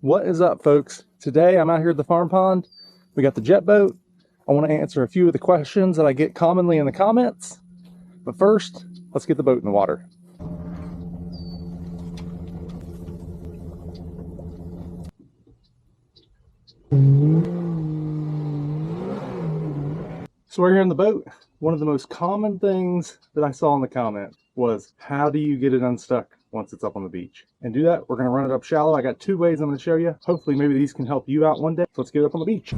What is up, folks? Today I'm out here at the farm pond. We got the jet boat. I want to answer a few of the questions that I get commonly in the comments. But first, let's get the boat in the water. So we're here in the boat. One of the most common things that I saw in the comment was, how do you get it unstuck once it's up on the beach? And do that, we're going to run it up shallow. I got two ways I'm going to show you. Hopefully maybe these can help you out one day. So let's get it up on the beach.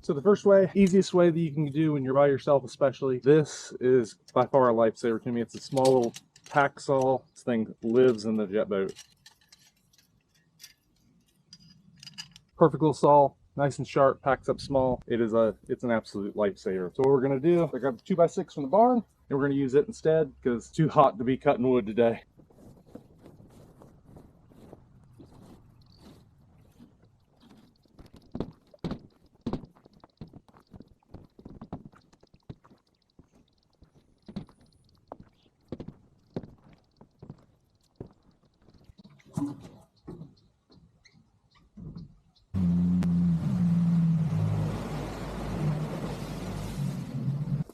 So the first way, easiest way that you can do when you're by yourself especially, this is by far a lifesaver to me. It's a small little tack saw. This thing lives in the jet boat. Perfect little saw, nice and sharp, packs up small. It's an absolute lifesaver. So what we're gonna do, I grabbed the 2x6 from the barn, and we're gonna use it instead because it's too hot to be cutting wood today.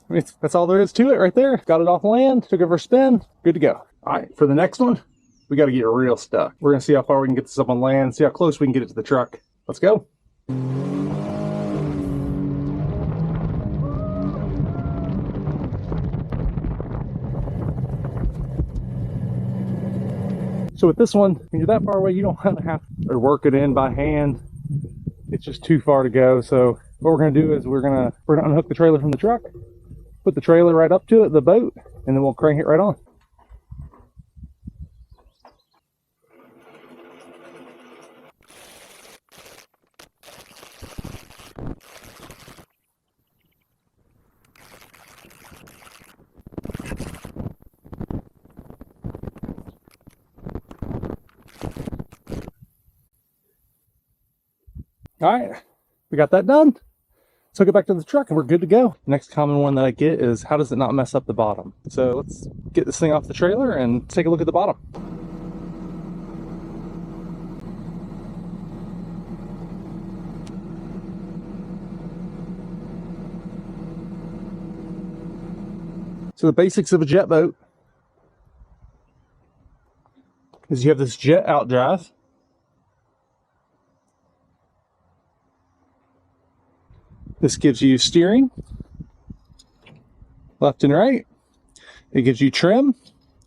I mean, that's all there is to it right there. Got it off land, took it for a spin, good to go. All right, for the next one, we got to get real stuck. We're gonna see how far we can get this up on land, see how close we can get it to the truck. Let's go. So with this one, when you're that far away, you don't have to work it in by hand. It's just too far to go. So what we're gonna do is we're gonna unhook the trailer from the truck, put the trailer right up to it, the boat, and then we'll crank it right on. All right, we got that done. Took it back to the truck and we're good to go. Next common one that I get is, how does it not mess up the bottom? So let's get this thing off the trailer and take a look at the bottom. So the basics of a jet boat is you have this jet outdrive. This gives you steering, left and right. It gives you trim,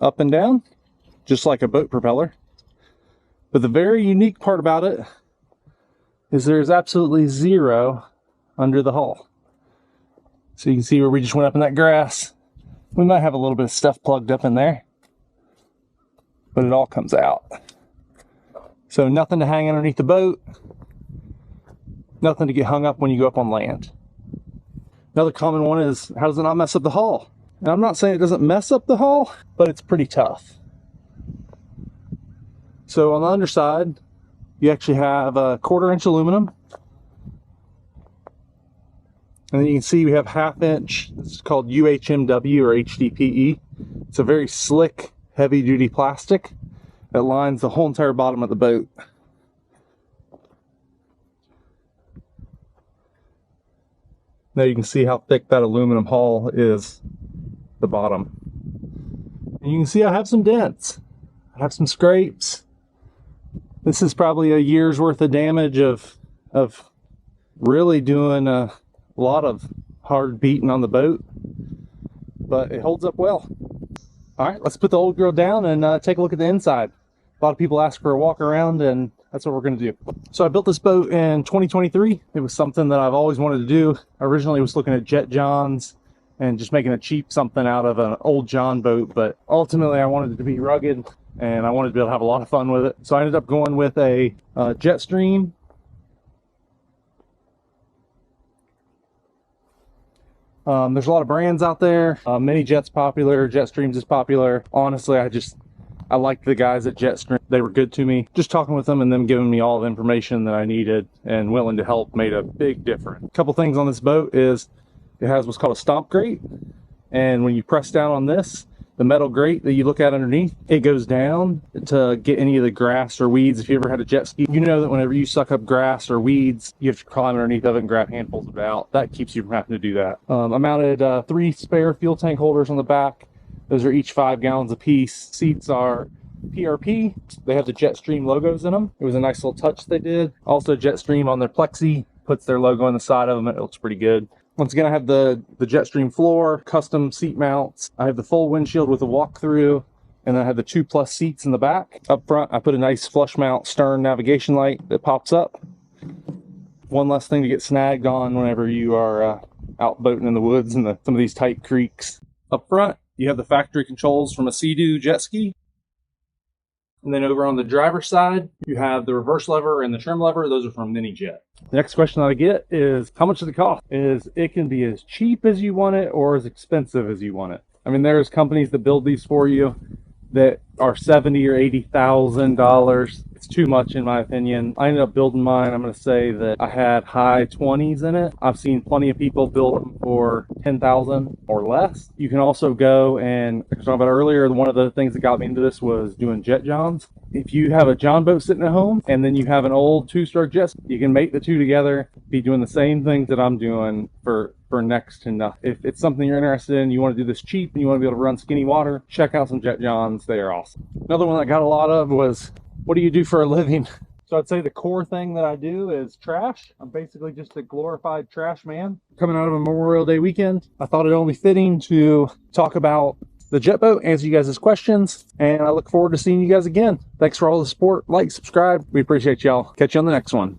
up and down, just like a boat propeller. But the very unique part about it is there's absolutely zero under the hull. So you can see where we just went up in that grass. We might have a little bit of stuff plugged up in there, but it all comes out. So nothing to hang underneath the boat. Nothing to get hung up when you go up on land. Another common one is, how does it not mess up the hull? And I'm not saying it doesn't mess up the hull, but it's pretty tough. So on the underside, you actually have a 1/4-inch aluminum. And then you can see we have 1/2 inch. This is called UHMW or HDPE. It's a very slick, heavy duty plastic that lines the whole entire bottom of the boat. Now you can see how thick that aluminum hull is, the bottom. And you can see I have some dents. I have some scrapes. This is probably a year's worth of damage of really doing a lot of hard beating on the boat. But it holds up well. All right, let's put the old girl down and take a look at the inside. A lot of people ask for a walk around, and that's what we're going to do. So I built this boat in 2023. It was something that I've always wanted to do. Originally was looking at Jet Johns and just making a cheap something out of an old John boat, but ultimately I wanted it to be rugged and I wanted to be able to have a lot of fun with it. So I ended up going with a Jetstream. There's a lot of brands out there. Mini Jet's popular, Jetstreams is popular. Honestly, I liked the guys at Jetstream. They were good to me. Just talking with them and them giving me all the information that I needed and willing to help made a big difference. A couple things on this boat is it has what's called a stomp grate. And when you press down on this, the metal grate that you look at underneath, it goes down to get any of the grass or weeds. If you ever had a jet ski, you know that whenever you suck up grass or weeds, you have to climb underneath of it and grab handfuls of it out. That keeps you from having to do that. I mounted 3 spare fuel tank holders on the back. Those are each 5 gallons a piece. Seats are PRP. They have the Jetstream logos in them. It was a nice little touch they did. Also, Jetstream on their plexi puts their logo on the side of them. It looks pretty good. Once again, I have the Jetstream floor, custom seat mounts. I have the full windshield with a walkthrough, and then I have the 2+ seats in the back. Up front, I put a nice flush mount stern navigation light that pops up. One less thing to get snagged on whenever you are out boating in the woods and some of these tight creeks. Up front, you have the factory controls from a Sea-Doo jet ski. And then over on the driver's side, you have the reverse lever and the trim lever. Those are from Mini Jet. The next question that I get is, how much does it cost? It can be as cheap as you want it or as expensive as you want it. I mean, there's companies that build these for you that are $70,000 or $80,000. It's too much in my opinion. I ended up building mine. I'm going to say that I had high 20s in it. I've seen plenty of people build them for $10,000 or less. You can also go and, like I was talking about earlier, one of the things that got me into this was doing jet johns. If you have a john boat sitting at home and then you have an old 2-stroke jet ski, you can mate the two together, be doing the same things that I'm doing for next to nothing. If it's something you're interested in, you want to do this cheap and you want to be able to run skinny water, check out some jet johns. They are awesome. Another one that I got a lot of was, what do you do for a living? So I'd say the core thing that I do is trash. I'm basically just a glorified trash man. Coming out of a Memorial Day weekend, I thought it only fitting to talk about the jet boat, answer you guys' questions, and I look forward to seeing you guys again. Thanks for all the support. Like, subscribe. We appreciate y'all. Catch you on the next one.